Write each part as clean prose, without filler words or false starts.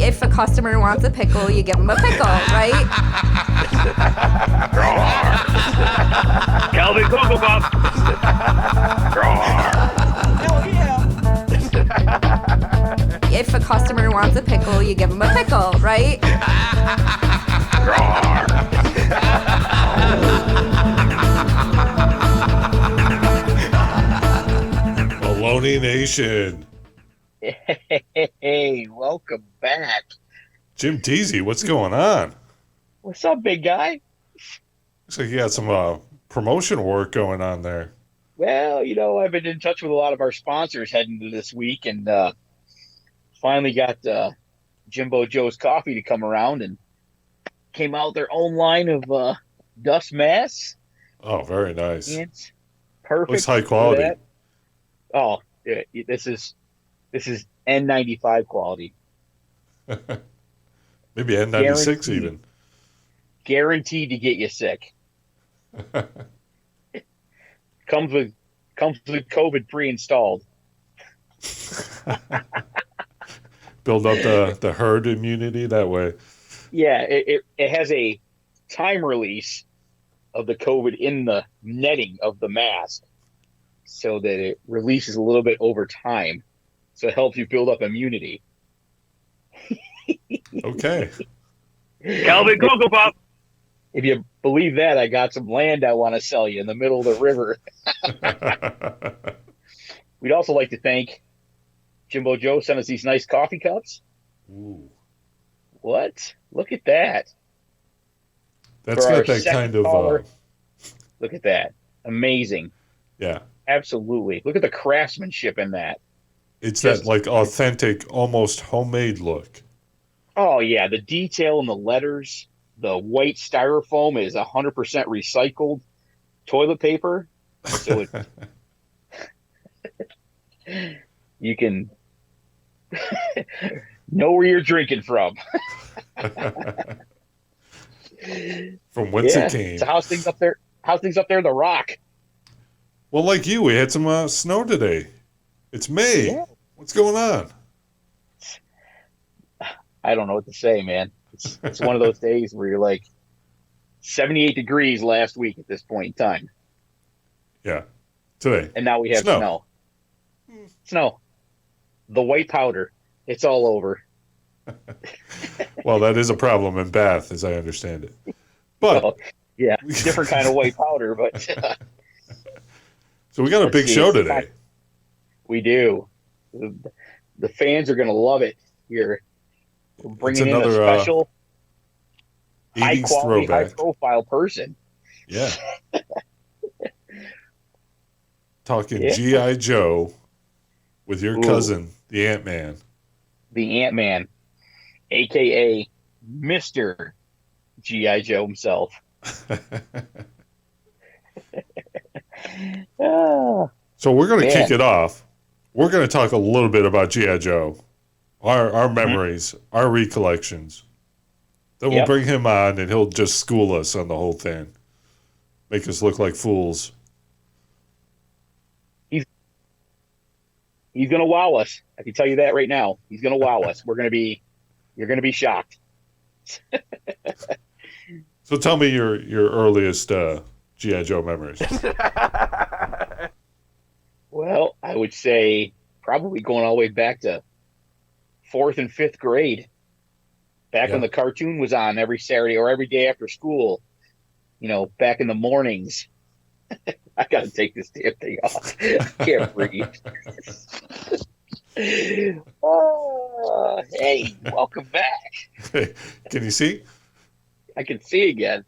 If a customer wants a pickle, you give them a pickle, right? Calvin Cocoa Pop. Hell yeah. If a customer wants a pickle, you give them a pickle, right? Baloney Nation. Hey, welcome back. Jim Deezy, what's going on? What's up, big guy? Looks like you got some promotion work going on there. Well, I've been in touch with a lot of our sponsors heading into this week, and finally got Jimbo Joe's Coffee to come around and came out with their own line of dust masks. Oh, very nice. It's perfect. Looks high quality. For that. Oh, this is N95 quality. Maybe N96 even. Guaranteed to get you sick. Comes with COVID pre-installed. Build up the herd immunity that way. Yeah, it has a time release of the COVID in the netting of the mask, so that it releases a little bit over time. So it helps you build up immunity. Okay. Calvin Cocoa Pop. If you believe that, I got some land I want to sell you in the middle of the river. We'd also like to thank Jimbo Joe sent us these nice coffee cups. Ooh. What? Look at that. That's got that kind of... Look at that. Amazing. Yeah. Absolutely. Look at the craftsmanship in that. It's just that like authentic, almost homemade look. Oh, yeah. The detail in the letters. The white styrofoam is 100% recycled toilet paper. So you can know where you're drinking from. From whence it came. So how's things up there? How's things up there in the Rock? Well, like you, we had some snow today. It's May. Yeah. What's going on? I don't know what to say, man. It's one of those days where you're like 78 degrees last week at this point in time. Yeah. Today. And now we have snow. Snow. The white powder. It's all over. Well, that is a problem in Bath, as I understand it. But well, yeah, different kind of white powder, but so we got a big show today. We do. The fans are going to love it here. We're bringing in a special, high-quality, high-profile person. Yeah. Talking G.I Joe with your cousin, the Ant-Man. The Ant-Man, a.k.a. Mr. G.I Joe himself. So we're going to kick it off. We're going to talk a little bit about G.I Joe. Our memories, our recollections. Then we'll bring him on, and he'll just school us on the whole thing. Make us look like fools. He's going to wow us. I can tell you that right now. He's going to wow us. You're going to be shocked. So tell me your earliest G.I. Joe memories. Well, I would say probably going all the way back to 4th and 5th grade, back when the cartoon was on every Saturday or every day after school, back in the mornings. I got to take this damn thing off. I can't breathe. Oh, hey, welcome back. Hey, can you see? I can see again.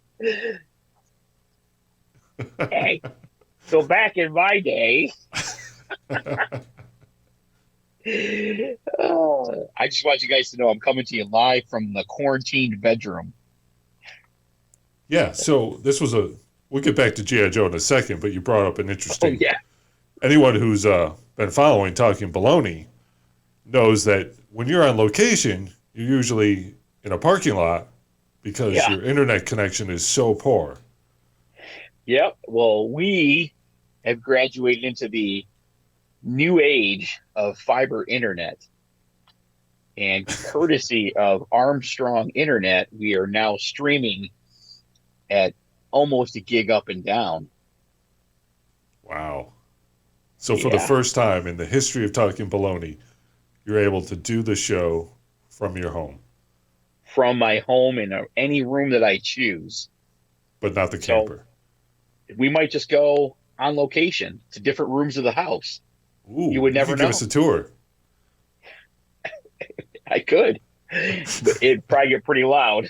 Hey, so back in my day... I just want you guys to know I'm coming to you live from the quarantined bedroom. Yeah, so this was we'll get back to G.I. Joe in a second, but you brought up an interesting... Oh, yeah. Anyone who's been following Talkin Baloney knows that when you're on location, you're usually in a parking lot because your internet connection is so poor. Yep. Well, we have graduated into the new age of fiber internet. And courtesy of Armstrong Internet, we are now streaming at almost a gig up and down. Wow. So for the first time in the history of Talkin Baloney, you're able to do the show from your home. From my home in any room that I choose. But not the camper. So we might just go on location to different rooms of the house. Ooh, you would never know. Give us a tour. I could. But it'd probably get pretty loud.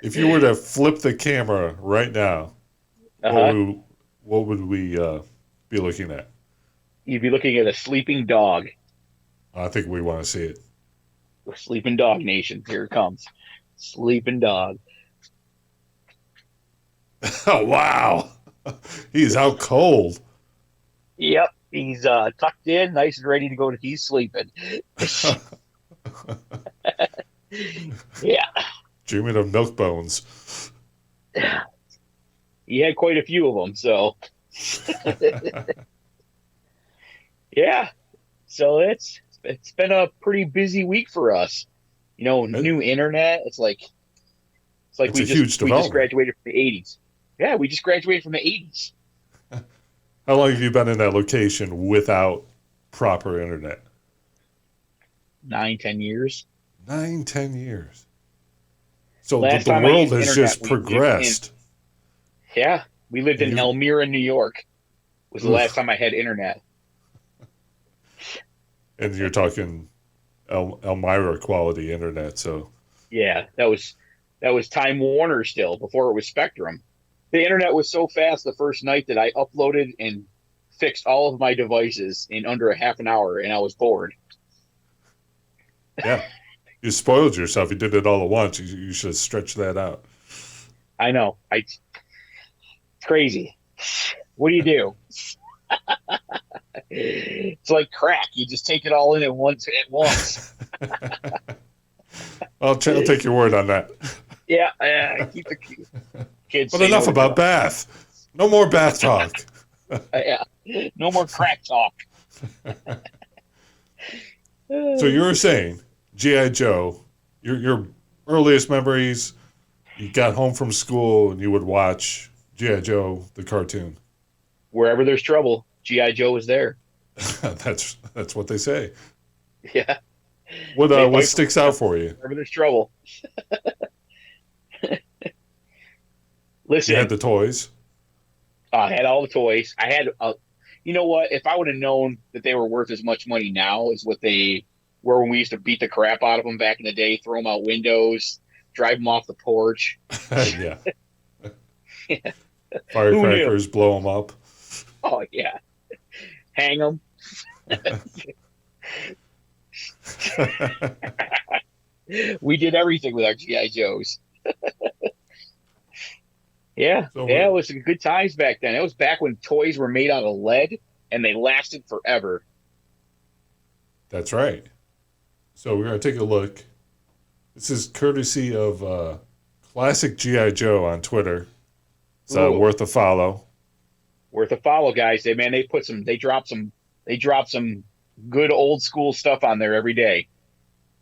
If you were to flip the camera right now, what would we be looking at? You'd be looking at a sleeping dog. I think we want to see it. Sleeping Dog Nation. Here it comes. Sleeping dog. Oh, wow. He's out cold. Yep. He's tucked in, nice and ready to go. He's sleeping. Yeah. Dreaming of milk bones. He had quite a few of them, so. Yeah. So it's been a pretty busy week for us. New internet. It's like we just graduated from the 80s. Yeah, we just graduated from the 80s. How long have you been in that location without proper internet? 9-10 years. 9-10 years. So Last the time I world used has internet, just progressed. We lived in Elmira, New York. Was the last time I had internet. And you're talking Elmira quality internet, so. Yeah, that was Time Warner still, before it was Spectrum. The internet was so fast the first night that I uploaded and fixed all of my devices in under a half an hour, and I was bored. Yeah. You spoiled yourself. You did it all at once. You should have stretched that out. I know. It's crazy. What do you do? It's like crack. You just take it all in at once. I'll take your word on that. Yeah, keep the kids. But enough about bath. No more bath talk. Yeah, no more crack talk. So you were saying, G.I. Joe, your earliest memories, you got home from school and you would watch G.I. Joe, the cartoon. Wherever there's trouble, G.I. Joe is there. That's what they say. Yeah. What sticks out for you? Wherever there's trouble. Listen. You had the toys. I had all the toys. I had, you know what? If I would have known that they were worth as much money now as what they were when we used to beat the crap out of them back in the day, throw them out windows, drive them off the porch. Yeah. Firecrackers, blow them up. Oh, yeah. Hang them. We did everything with our G.I. Joes. Yeah, it was good times back then. It was back when toys were made out of lead and they lasted forever. That's right. So we're going to take a look. This is courtesy of Classic G.I. Joe on Twitter. It's worth a follow. Worth a follow, guys. They drop some good old school stuff on there every day.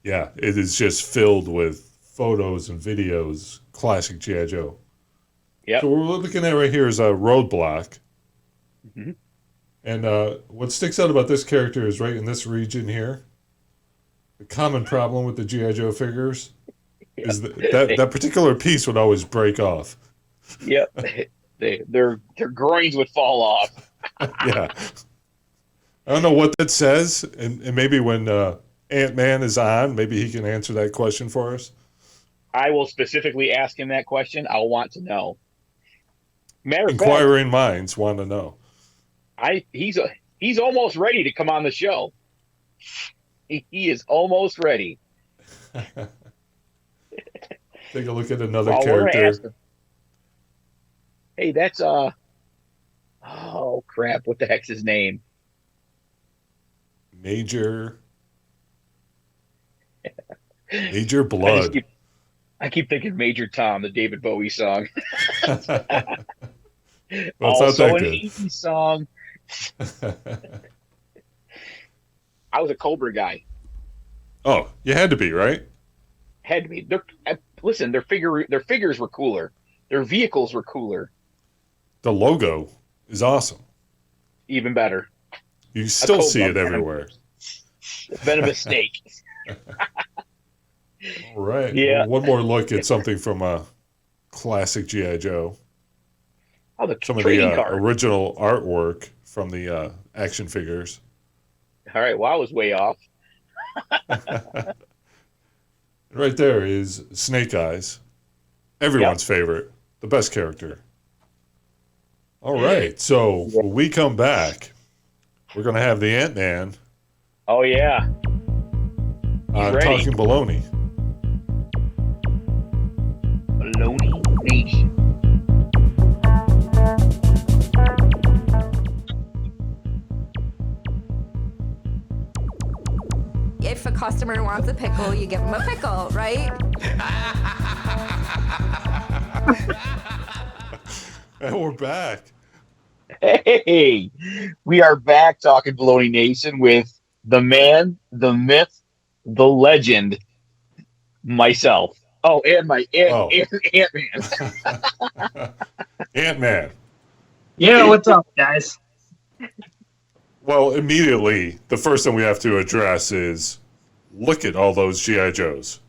Yeah, it is just filled with photos and videos. Classic G.I. Joe. Yep. So what we're looking at right here is a Roadblock. Mm-hmm. And what sticks out about this character is right in this region here. The common problem with the G.I. Joe figures is that particular piece would always break off. Yep. Their groins would fall off. Yeah. I don't know what that says, and maybe when Ant-Man is on, maybe he can answer that question for us. I will specifically ask him that question. I'll want to know. Inquiring minds want to know. He's almost ready to come on the show. He is almost ready. Take a look at another character. Hey, that's oh crap! What the heck's his name? Major Blood. I keep thinking Major Tom, the David Bowie song. Well, it's also not that an 80s song. I was a Cobra guy. Oh, you had to be, right? Had to be. Listen, their figures were cooler. Their vehicles were cooler. The logo is awesome. Even better. You still see it everywhere. Venomous snake. All right. Yeah. Well, one more look at something from a classic G.I. Joe. Oh, the some of trading the card. original artwork from the action figures. All right. Well, I was way off. Right there is Snake Eyes. Everyone's favorite. The best character. All right. So when we come back, we're going to have the Ant-Man. Oh, yeah. On Talkin Baloney. Baloney Nation. If a customer wants a pickle, you give them a pickle, right? And we're back. Hey, we are back talking Baloney Nation with the man, the myth, the legend, myself. Oh, and Ant-Man. Ant-Man. Yeah, what's up, guys? Well, immediately, the first thing we have to address is look at all those G.I. Joes.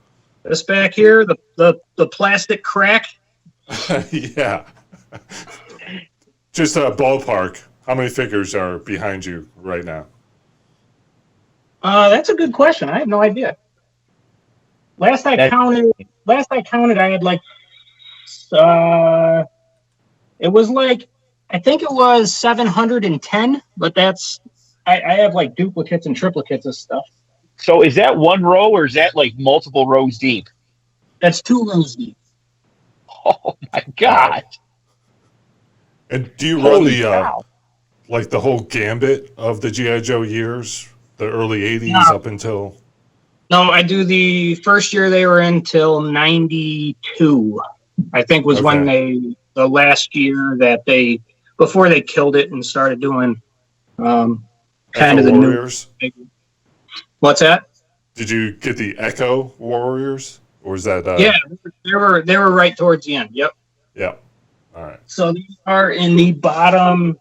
This back here, the plastic crack. Yeah. Just a ballpark. How many figures are behind you right now? That's a good question. I have no idea. Last I counted, I had like, it was like, I think it was 710, but that's, I have like duplicates and triplicates of stuff. So is that one row or is that like multiple rows deep? That's 2 rows deep. Oh my God. And do you run like the whole gambit of the G.I. Joe years, the early 80s up until? No, I do the first year they were in till 92, I think was when the last year that before they killed it and started doing kind of the Warriors? New. What's that? Did you get the Echo Warriors? Or is that? Yeah, they were right towards the end. Yep. Yep. All right. So these are in the bottom.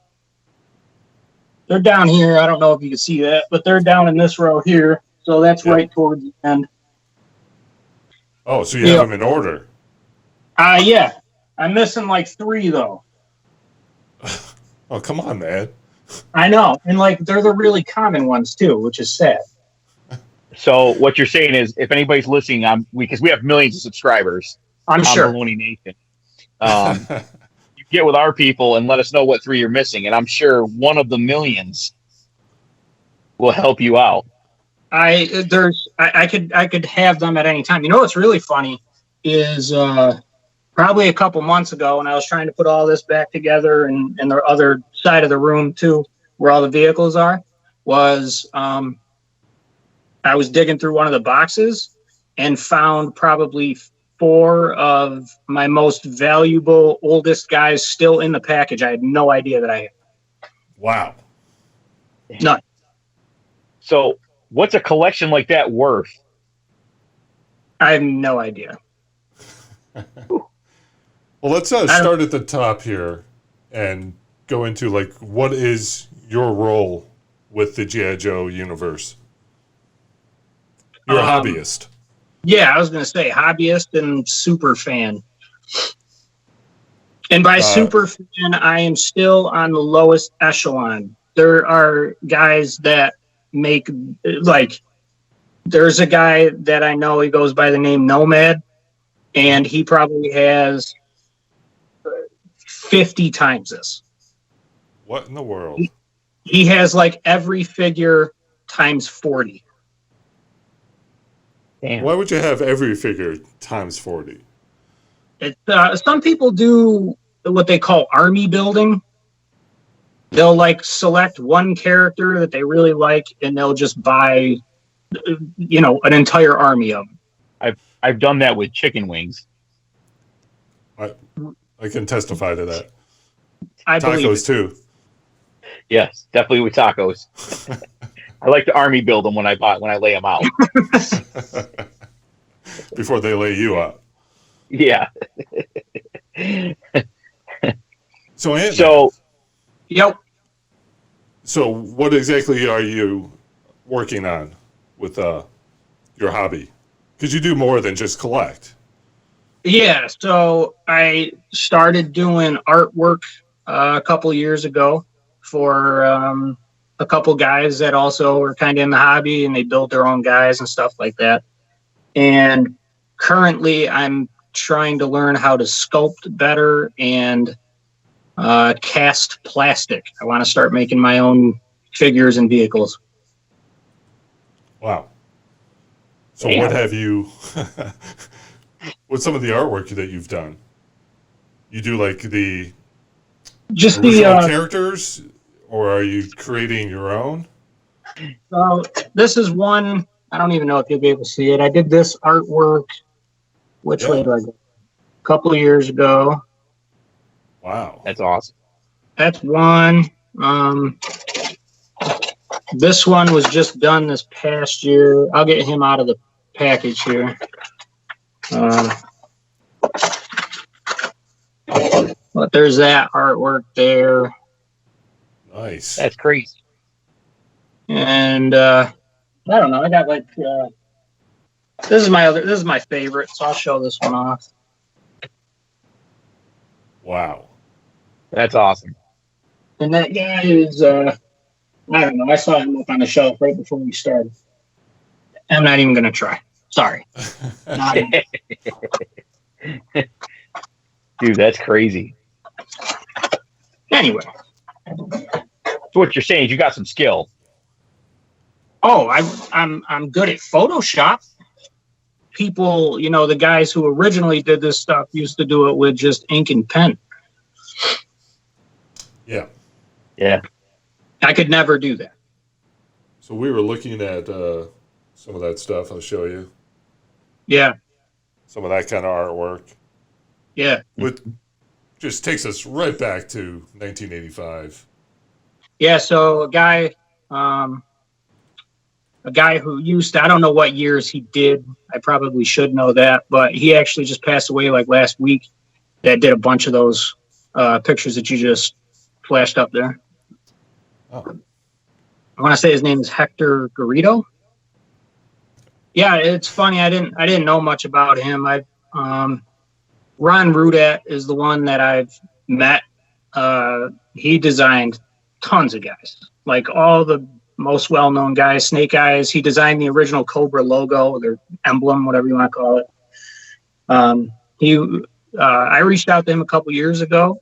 They're down here. I don't know if you can see that, but they're down in this row here. So that's right towards the end. Oh, so you have them in order? Yeah. I'm missing like 3 though. Oh, come on, man. I know, and like they're the really common ones too, which is sad. So what you're saying is, if anybody's listening, because we have millions of subscribers, I'm sure. Baloney Nation. You get with our people and let us know what 3 you're missing, and I'm sure one of the millions will help you out. I could have them at any time. You know what's really funny is probably a couple months ago when I was trying to put all this back together and the other side of the room too, where all the vehicles are, was I was digging through one of the boxes and found probably 4 of my most valuable, oldest guys still in the package. I had no idea that I had. Wow. None. So what's a collection like that worth? I have no idea. Well, let's start at the top here and go into like what is your role with the G.I. Joe universe? You're a hobbyist. Yeah, I was going to say hobbyist and super fan. And by super fan, I am still on the lowest echelon. There are guys that make, like, there's a guy that I know, he goes by the name Nomad, and he probably has 50 times this. What in the world? He has like every figure times 40. Damn. Why would you have every figure times 40? Some people do what they call army building. They'll like select one character that they really like, and they'll just buy, an entire army of them. I've done that with chicken wings. I can testify to that. I believe Tacos too. Yes, definitely with tacos. I like to army build them when I lay them out. Before they lay you out. Yeah. So, Ant-Man. So, Yep. So, what exactly are you working on with your hobby? Because you do more than just collect. Yeah, so I started doing artwork a couple years ago for a couple guys that also are kind of in the hobby, and they build their own guys and stuff like that. And currently I'm trying to learn how to sculpt better and cast plastic. I want to start making my own figures and vehicles. Wow. So Damn. what have you, what's some of the artwork that you've done? You do like the Just original characters, or are you creating your own? So this is one, I don't even know if you'll be able to see it. I did this artwork, which way do I go? A couple of years ago. Wow. that's awesome. That's one. This one was just done this past year. I'll get him out of the package here. But there's that artwork there. Nice. That's crazy. And I don't know. I got like this is my favorite, so I'll show this one off. Wow. That's awesome. And that guy is I don't know. I saw him up on the shelf right before we started. I'm not even gonna try. Sorry. Not even. Dude, that's crazy. Anyway. So what you're saying is you got some skill. Oh, I'm good at Photoshop. People, the guys who originally did this stuff used to do it with just ink and pen. Yeah. Yeah. I could never do that. So we were looking at some of that stuff. I'll show you. Yeah. Some of that kind of artwork. Yeah. Which just takes us right back to 1985. Yeah. So a guy who used to, I don't know what years he did. I probably should know that, but he actually just passed away like last week. That did a bunch of those pictures that you just flashed up there. Oh. I want to say his name is Hector Garrido. Yeah, it's funny. I didn't know much about him. Ron Rudat is the one that I've met. He designed tons of guys, like all the most well-known guys, Snake Eyes. He designed the original Cobra logo, their emblem, whatever you want to call it. I reached out to him a couple years ago.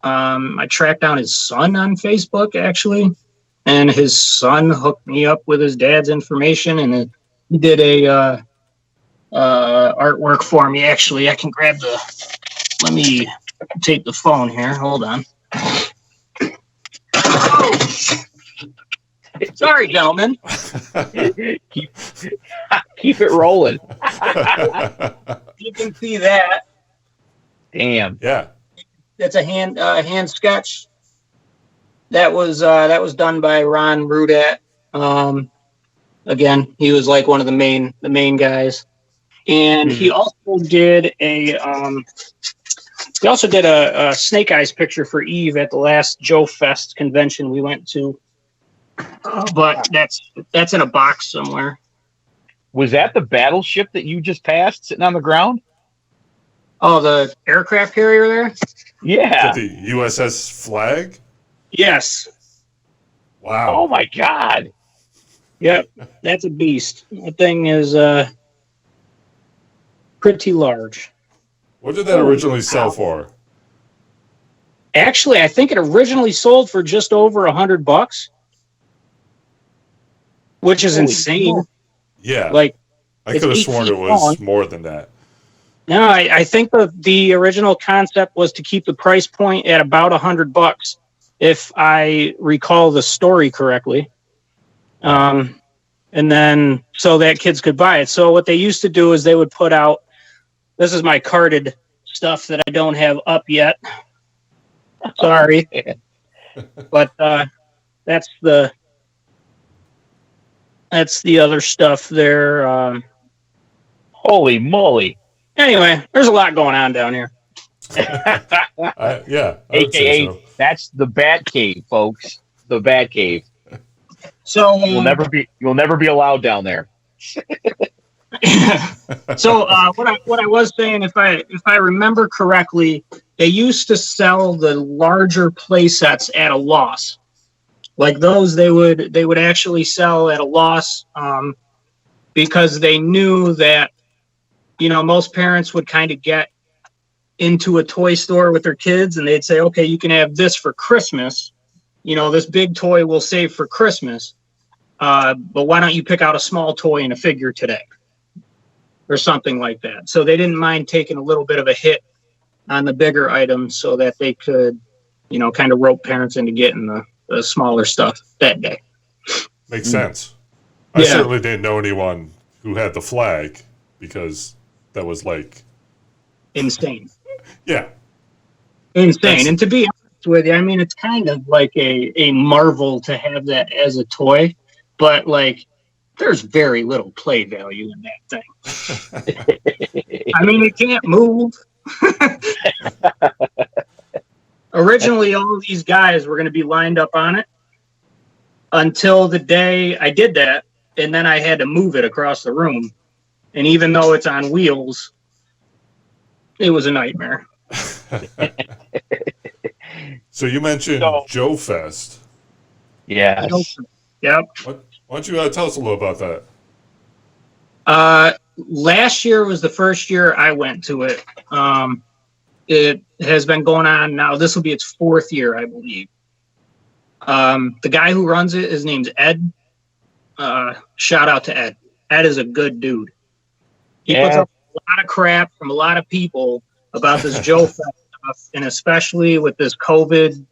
I tracked down his son on Facebook, actually, and his son hooked me up with his dad's information, and he did a artwork for me. Actually, I can grab let me take the phone here. Hold on. Oh. Sorry, gentlemen. keep it rolling. You can see that. Damn. Yeah. That's a hand sketch. That was done by Ron Rudat. Again, he was like one of the main guys, and he also did a Snake Eyes picture for Eve at the last Joe Fest convention we went to. But that's in a box somewhere. Was that the battleship that you just passed sitting on the ground? Oh, the aircraft carrier there? Yeah. The USS Flag? Yes. Wow. Oh my God. Yep. That's a beast. That thing is pretty large. What did that originally sell for? Actually, I think it originally sold for just over $100, which is insane. Yeah. Like, I could have sworn it was more than that. No, I think the original concept was to keep the price point at about $100, if I recall the story correctly. And then so that kids could buy it. So what they used to do is they would put out, this is my carded stuff that I don't have up yet. Sorry. But that's the That's the other stuff there. Holy moly! Anyway, there's a lot going on down here. I would AKA, say so. that's the Bat Cave, folks. The Bat Cave. So You'll never be allowed down there. So what I was saying, if I remember correctly, they used to sell the larger play sets at a loss. Like those, they would actually sell at a loss because they knew that, you know, most parents would kind of get into a toy store with their kids and they'd say, okay, you can have this for Christmas. You know, this big toy we'll save for Christmas. But why don't you pick out a small toy and a figure today? Or something like that. So they didn't mind taking a little bit of a hit on the bigger items so that they could, you know, kind of rope parents into getting the smaller stuff that day. Makes sense. I certainly didn't know anyone who had the flag because that was like... insane. Yeah. Insane. And to be honest with you, I mean, it's kind of like a marvel to have that as a toy, but like, there's very little play value in that thing. I mean, it can't move. Originally, all these guys were going to be lined up on it until the day I did that, and then I had to move it across the room. And even though it's on wheels, it was a nightmare. So you mentioned Joe Fest. Yes. Yep. Why don't you tell us a little about that? Last year was the first year I went to it. It has been going on now. This will be its fourth year, I believe. The guy who runs it, his name's Ed. Shout out to Ed. Ed is a good dude. He puts up a lot of crap from a lot of people about this Joe Fest stuff, and especially with this COVID,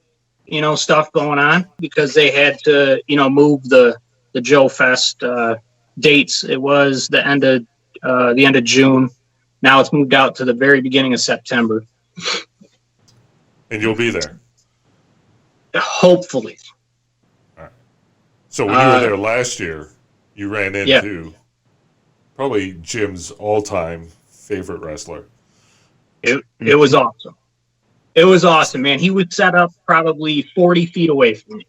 you know, stuff going on, because they had to, you know, move the Joe Fest dates. It was the end of June. Now it's moved out to the very beginning of September. And you'll be there? Hopefully. All right. So when you were there last year, you ran into probably Jim's all-time favorite wrestler. It was awesome. It was awesome, man. He was set up probably 40 feet away from me.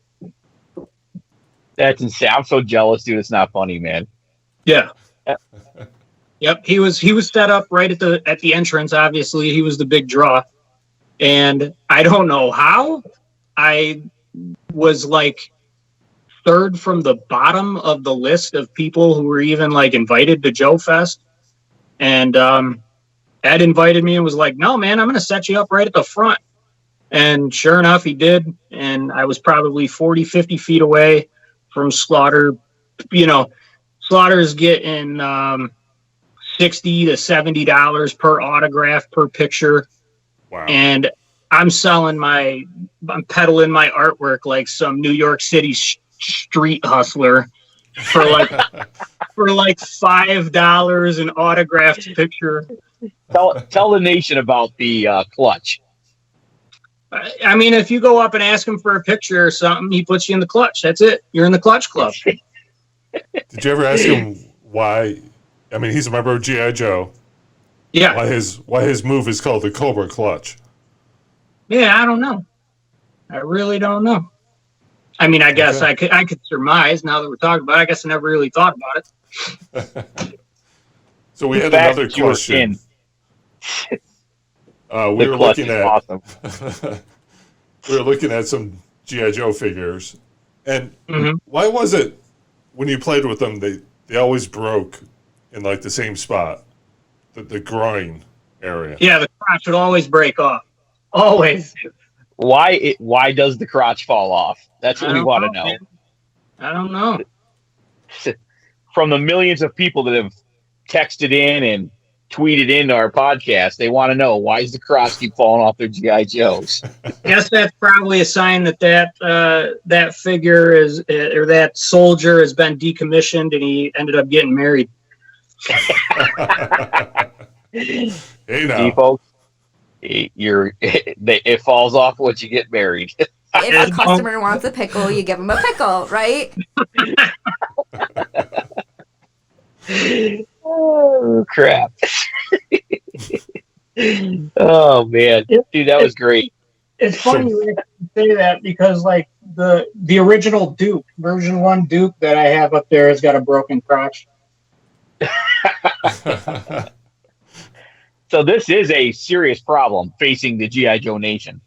That's insane. I'm so jealous, dude. It's not funny, man. Yeah. Yep. He was set up right at the entrance. Obviously, he was the big draw. And I don't know how. I was like third from the bottom of the list of people who were even like invited to Joe Fest. And Ed invited me and was like, no, man, I'm going to set you up right at the front. And sure enough, he did. And I was probably 40, 50 feet away from Slaughter. You know, Slaughter's getting $60 to $70 per autograph, per picture. Wow. And I'm peddling my artwork like some New York City street hustler for like $5 an autographed picture. Tell the nation about the clutch. I mean, if you go up and ask him for a picture or something, he puts you in the clutch. That's it. You're in the clutch club. Did you ever ask him why? I mean, he's a member of G.I Joe. Yeah. Why his move is called the Cobra Clutch? Yeah, I don't know. I really don't know. I mean, I guess I could surmise now that we're talking about it. I guess I never really thought about it. So we had another question. We were looking at awesome. we were looking at some G.I. Joe figures, and why was it when you played with them they always broke in like the same spot, the groin area? Yeah, the crotch would always break off. Always. Why does the crotch fall off? That's what we want to know. Man. I don't know. From the millions of people that have texted in and tweeted into our podcast, they want to know, why does the crotch keep falling off their G.I. Joes? Guess that's probably a sign that figure is, or that soldier has been decommissioned and he ended up getting married. Hey now. See, folks, it falls off once you get married. If a customer wants a pickle, you give them a pickle, right? Oh, crap. Oh, man. Dude, that was great. It's funny you say that because, like, the original Duke, version 1 Duke that I have up there has got a broken crotch. So this is a serious problem facing the G.I. Joe Nation.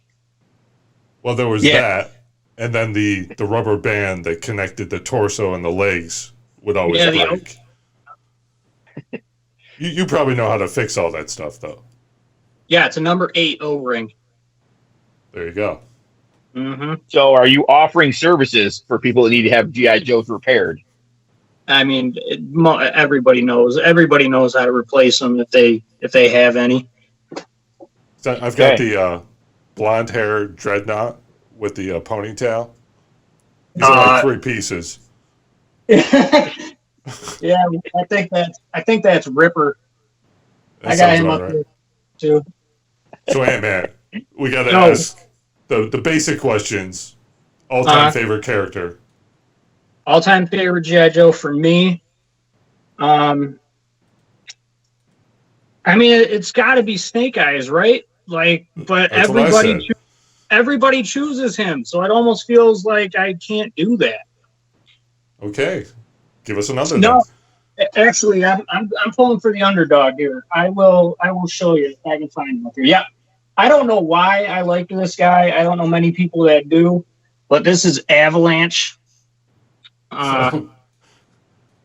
Well, there was that, and then the rubber band that connected the torso and the legs would always break. You probably know how to fix all that stuff, though. Yeah, it's a number 8 O-ring. There you go. Mm-hmm. So are you offering services for people that need to have G.I. Joes repaired? I mean, everybody knows. Everybody knows how to replace them if they have any. So I've got the blonde hair dreadnought with the ponytail. These are like 3 pieces. Yeah, I think that's Ripper. I got him up there too. So, hey man, we got to ask the basic questions. All-time favorite character. All-time favorite G.I. Joe for me. I mean, it's got to be Snake Eyes, right? Like, but everybody chooses him, so it almost feels like I can't do that. Okay, give us another. No, actually, I'm pulling for the underdog here. I will show you if I can find him up here. Yeah, I don't know why I like this guy. I don't know many people that do, but this is Avalanche. And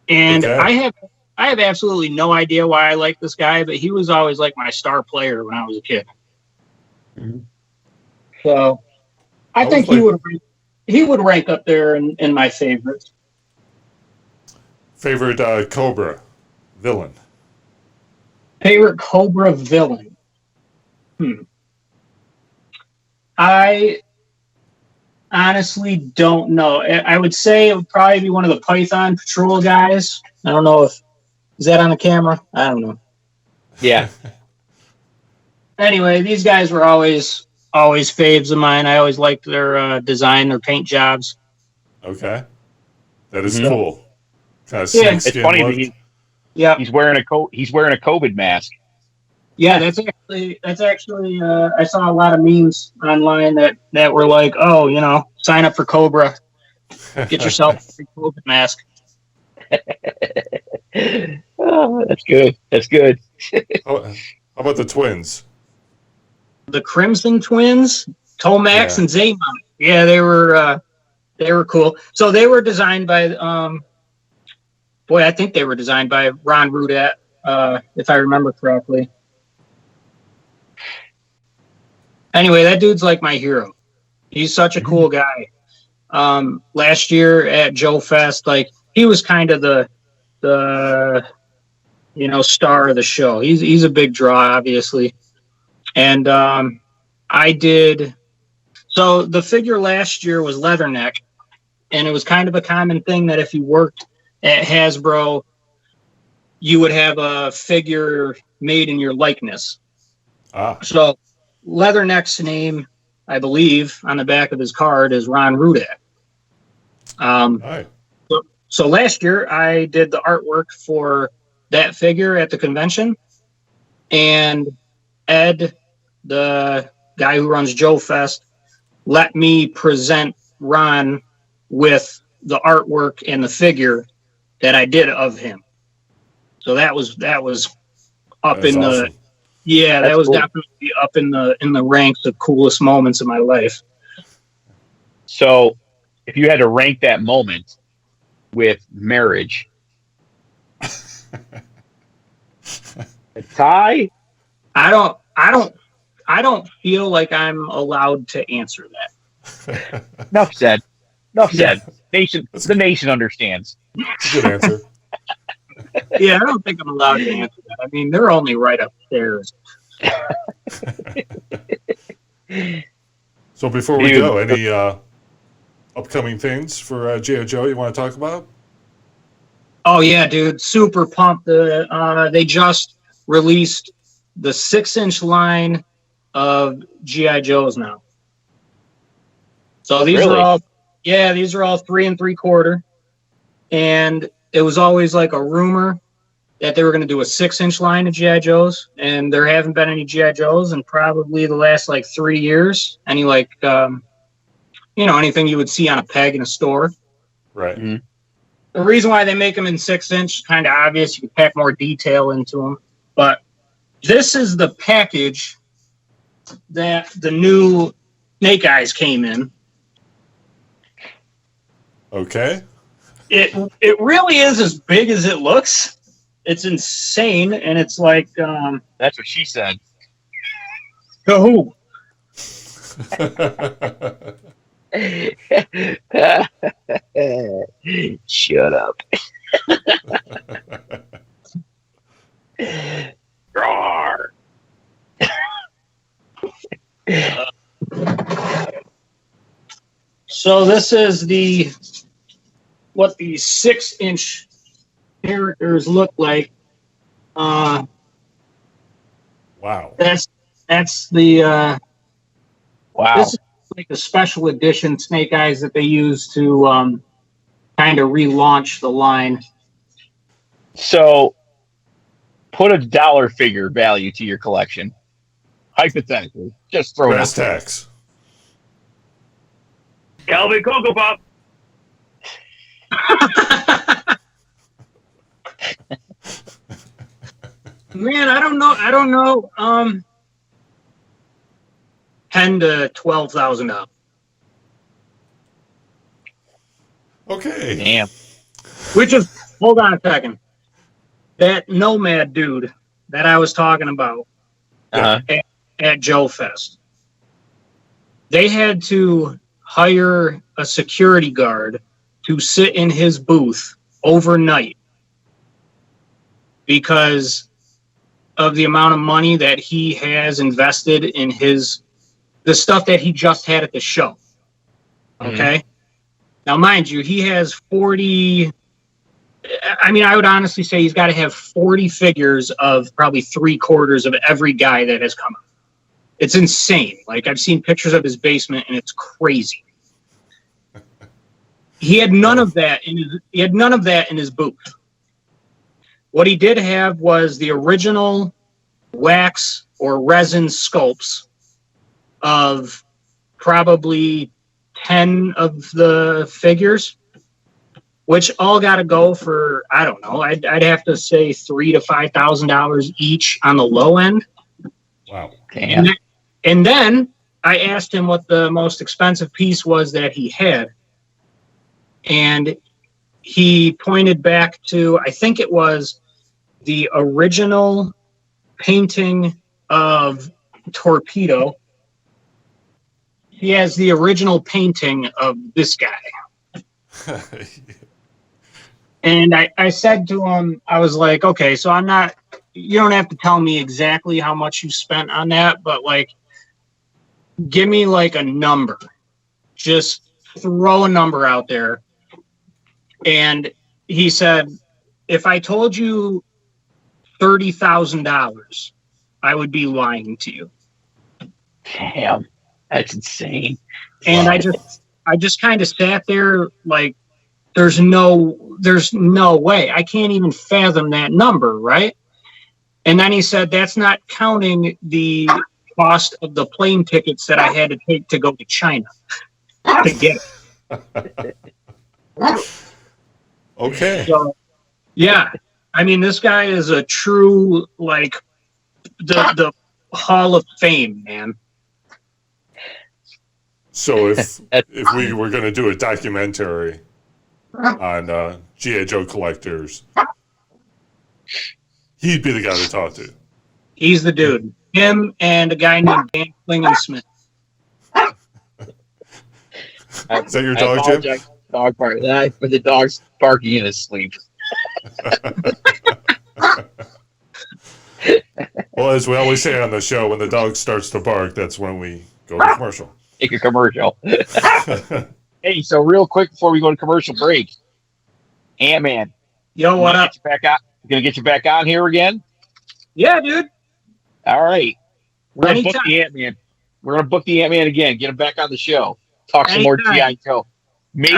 I have absolutely no idea why I like this guy, but he was always like my star player when I was a kid. Mm-hmm. So I think he would rank up there in my favorites. Favorite Cobra villain. Favorite Cobra villain. I honestly don't know. I would say it would probably be one of the Python Patrol guys. I don't know is that on the camera? I don't know. Yeah. Anyway, these guys were always faves of mine. I always liked their design, their paint jobs. Okay, that is cool. Kind of it's funny that he's wearing a COVID mask. Yeah, that's actually I saw a lot of memes online that were like, oh, sign up for Cobra, get yourself a free COVID mask. Oh, that's good. That's good. How about the twins? The Crimson Twins, Tomax and Zaymon. Yeah, they were cool. So they were designed by I think they were designed by Ron Rudat, if I remember correctly. Anyway, that dude's like my hero. He's such a cool guy. Last year at Joe Fest, like he was kind of the star of the show. He's a big draw, obviously. And I did. So the figure last year was Leatherneck, and it was kind of a common thing that if you worked at Hasbro, you would have a figure made in your likeness. So Leatherneck's name, I believe, on the back of his card is Ron Rudat. So last year I did the artwork for that figure at the convention, and Ed, the guy who runs Joe Fest, let me present Ron with the artwork and the figure that I did of him. So that was up That's in awesome. that was cool. Definitely up in the ranks of coolest moments of my life. So if you had to rank that moment with marriage, a tie? I don't feel like I'm allowed to answer that. Enough said. The nation understands. Good answer. Yeah, I don't think I'm allowed to answer that. I mean, they're only right upstairs. So before we go, any upcoming things for G.I. Joe you want to talk about? Oh yeah, dude, super pumped. They just released the 6-inch line of G.I. Joes now. So these are all 3 3/4, and it was always like a rumor that they were going to do a 6-inch line of G.I. Joes, and there haven't been any G.I. Joes in probably the last like 3 years. Any like, anything you would see on a peg in a store. Right. Mm-hmm. The reason why they make them in 6-inch, kind of obvious. You can pack more detail into them. But this is the package that the new Snake Eyes came in. Okay. It really is as big as it looks. It's insane, and it's like That's what she said. the who? Shut up. Roar. So this is what the 6-inch characters look like. Wow. That's the Wow. this is like the special edition Snake Eyes that they use to kind of relaunch the line. So, put a dollar figure value to your collection. Hypothetically, just throw it Brass out there. tacks. Calvin Cocoa Pop. Man, I don't know. $10,000 to $12,000. Okay. Damn. Which is, hold on a second. That Nomad dude that I was talking about Uh-huh. at Joe Fest, they had to hire a security guard to sit in his booth overnight because of the amount of money that he has invested in the stuff that he just had at the show. Okay. Now, mind you, he has 40. I mean, I would honestly say he's got to have 40 figures of probably 3/4 of every guy that has come out. It's insane. Like, I've seen pictures of his basement, and it's crazy. He had none of that in his booth. What he did have was the original wax or resin sculpts of probably 10 of the figures, which all got to go for, I don't know, I'd have to say $3,000 to $5,000 each on the low end. Wow. Damn. And then I asked him what the most expensive piece was that he had. And he pointed back to, I think it was the original painting of Torpedo. He has the original painting of this guy. And I said to him, I was like, okay, so you don't have to tell me exactly how much you spent on that, but like, give me like a number. Just throw a number out there. And he said, if I told you $30,000, I would be lying to you. Damn. That's insane. And I just kind of sat there like, there's no way. I can't even fathom that number, right? And then he said, that's not counting the cost of the plane tickets that I had to take to go to China to get it. Okay. So, yeah. I mean, this guy is a true, like, the Hall of Fame, man. So if we were going to do a documentary on G.I. Joe collectors, he'd be the guy to talk to. He's the dude. Him and a guy named Dan Klingensmith. Is that your dog, Jim? Dog bark. But the dog's barking in his sleep. Well, as we always say on the show, when the dog starts to bark, that's when we go to commercial. Take a commercial. Hey, so real quick before we go to commercial break, Ant-Man. Yo, what up? Gonna get you back on here again? Yeah, dude. All right. We're gonna Anytime. book the Ant-Man. We're gonna book the Ant-Man again. Get him back on the show. Talk some more Anytime. G.I. Joe. Maybe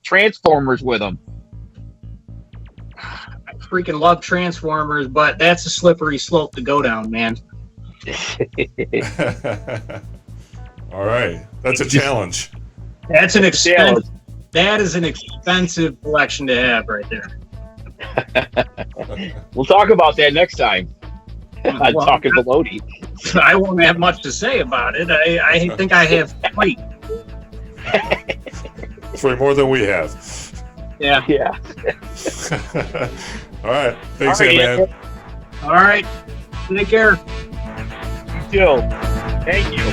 Transformers with them. I freaking love Transformers, but that's a slippery slope to go down, man. All right, that's a challenge. That is an expensive collection to have right there. We'll talk about that next time. I'm talking baloney. I won't have much to say about it. I think I have 3. Three more than we have. Yeah. All right. Thanks, man. All right. Take care. You too. Thank you.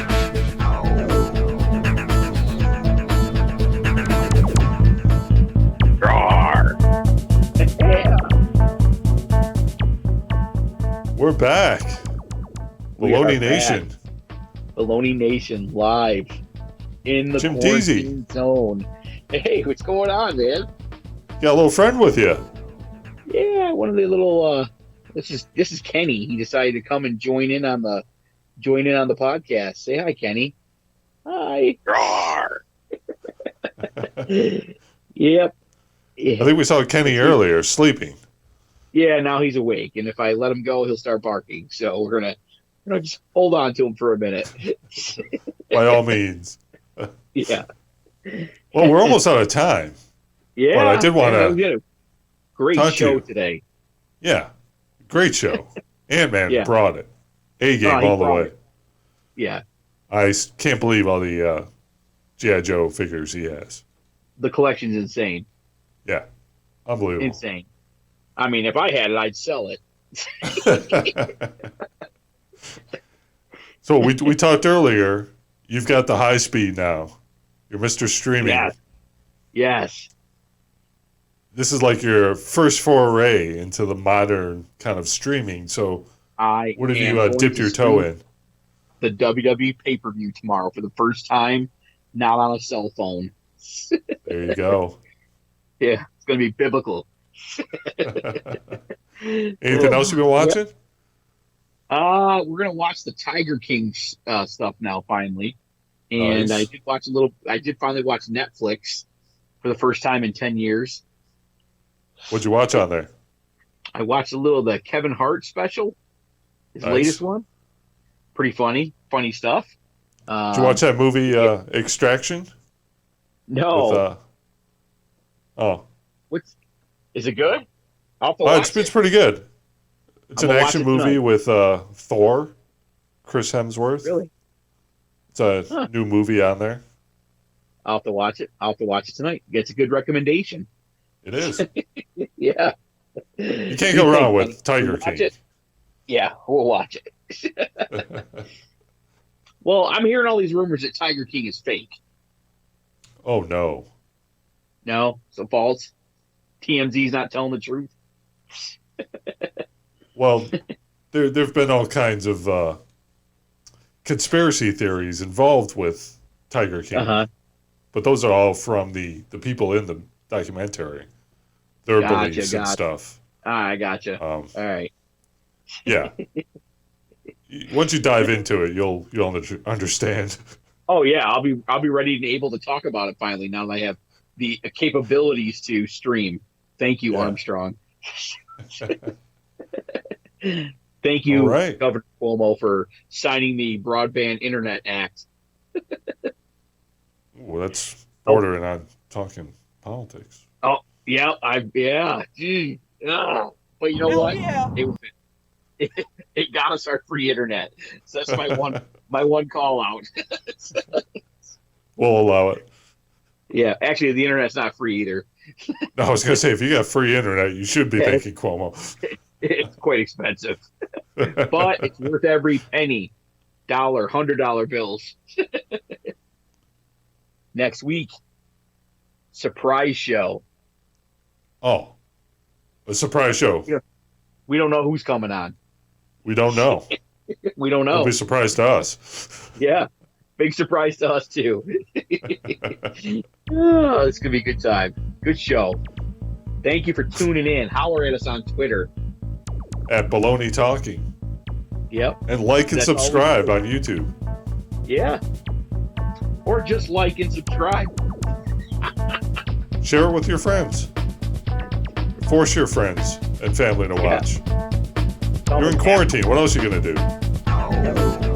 Roar. We're back. Baloney Nation. Baloney Nation live in the Jim quarantine Deezy zone. Hey, what's going on, man? Got a little friend with you. Yeah, one of the little. This is Kenny. He decided to come and join in on the podcast. Say hi, Kenny. Hi. Roar. Yep. I think we saw Kenny earlier sleeping. Yeah, now he's awake, and if I let him go, he'll start barking. So we're gonna just hold on to him for a minute. By all means. Yeah. Well, we're almost out of time. Yeah. But I did want to. We had a great show today. Yeah, great show. Ant-Man brought it. A-game all the way. Yeah. I can't believe all the G.I Joe figures he has. The collection's insane. Yeah, unbelievable. Insane. I mean, if I had it, I'd sell it. So we talked earlier. You've got the high speed now. You're Mr. Streaming. Yes. This is like your first foray into the modern kind of streaming. So what have you dipped your toe in? The WWE pay-per-view tomorrow for the first time, not on a cell phone. There you go. Yeah, it's going to be biblical. Anything else you've been watching? We're going to watch the Tiger King stuff now, finally. And nice. I did finally watch Netflix for the first time in 10 years. What'd you watch on there? I watched a little of the Kevin Hart special, his latest one. Pretty funny stuff. Did you watch that movie, Extraction? No. Is it good? It's pretty good. It's an action movie with Thor, Chris Hemsworth. Really? It's a new movie on there. I'll have to watch it. I'll have to watch it tonight. It's a good recommendation. It is. Yeah. You can't go wrong with Tiger King. It? Yeah, we'll watch it. Well, I'm hearing all these rumors that Tiger King is fake. Oh, no. No? So false? TMZ's not telling the truth? Well, there have been all kinds of conspiracy theories involved with Tiger King. Uh-huh. But those are all from the people in the documentary. Their beliefs and stuff. I gotcha. All right. Yeah. Once you dive into it, you'll understand. Oh yeah, I'll be ready and able to talk about it finally now that I have the capabilities to stream. Thank you, Armstrong. Thank you, Governor Cuomo, for signing the Broadband Internet Act. Well, that's bordering on talking politics. Oh yeah, Gee. Oh. But you know what? Yeah. It got us our free internet. So that's my one call out. We'll allow it. Yeah, actually, the internet's not free either. No, I was going to say, if you got free internet, you should be thanking Cuomo. It's quite expensive. But it's worth every penny. $100 bills. Next week, surprise show. Oh, a surprise show. We don't know who's coming on. We don't know. We don't know. It'll be a surprise to us. Yeah. Big surprise to us, too. Oh, it's going to be a good time. Good show. Thank you for tuning in. Holler at us on Twitter. At Baloney Talking. Yep. And like and subscribe on YouTube. Yeah. Or just like and subscribe. Share it with your friends. Force your friends and family to watch. You're in quarantine. What else are you going to do?